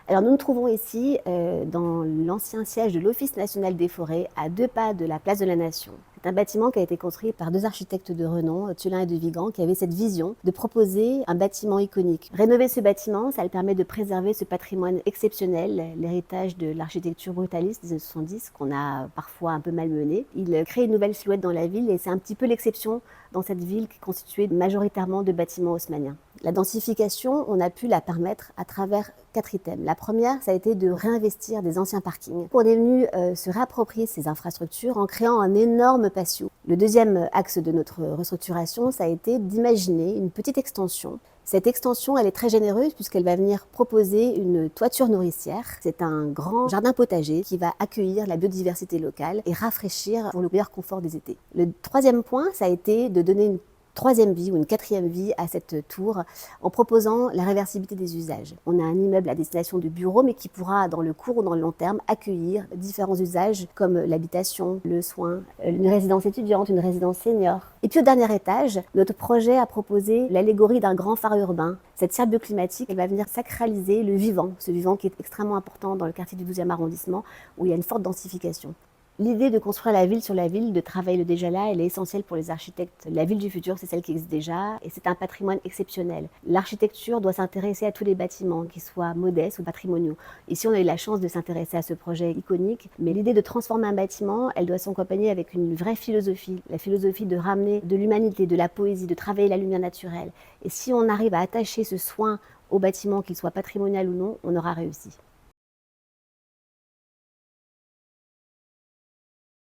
Alors nous nous trouvons ici dans l'ancien siège de l'Office national des forêts, à 2 pas de la place de la Nation. C'est un bâtiment qui a été construit par 2 architectes de renom, Thiolin et de Vigan, qui avaient cette vision de proposer un bâtiment iconique. Rénover ce bâtiment, ça permet de préserver ce patrimoine exceptionnel, l'héritage de l'architecture brutaliste des années 70, qu'on a parfois un peu malmené. Il crée une nouvelle silhouette dans la ville et c'est un petit peu l'exception dans cette ville qui est constituée majoritairement de bâtiments haussmanniens. La densification, on a pu la permettre à travers 4 items. La première, ça a été de réinvestir des anciens parkings. On est venu se réapproprier ces infrastructures en créant un énorme patio. Le deuxième axe de notre restructuration, ça a été d'imaginer une petite extension. Cette extension, elle est très généreuse puisqu'elle va venir proposer une toiture nourricière. C'est un grand jardin potager qui va accueillir la biodiversité locale et rafraîchir pour le meilleur confort des étés. Le troisième point, ça a été de donner une troisième vie ou une quatrième vie à cette tour en proposant la réversibilité des usages. On a un immeuble à destination de bureaux mais qui pourra dans le court ou dans le long terme accueillir différents usages comme l'habitation, le soin, une résidence étudiante, une résidence senior. Et puis au dernier étage, notre projet a proposé l'allégorie d'un grand phare urbain. Cette serre bioclimatique, elle va venir sacraliser le vivant, ce vivant qui est extrêmement important dans le quartier du 12e arrondissement où il y a une forte densification. L'idée de construire la ville sur la ville, de travailler le déjà là, elle est essentielle pour les architectes. La ville du futur, c'est celle qui existe déjà et c'est un patrimoine exceptionnel. L'architecture doit s'intéresser à tous les bâtiments, qu'ils soient modestes ou patrimoniaux. Ici, on a eu la chance de s'intéresser à ce projet iconique, mais l'idée de transformer un bâtiment, elle doit s'accompagner avec une vraie philosophie. La philosophie de ramener de l'humanité, de la poésie, de travailler la lumière naturelle. Et si on arrive à attacher ce soin au bâtiment, qu'il soit patrimonial ou non, on aura réussi.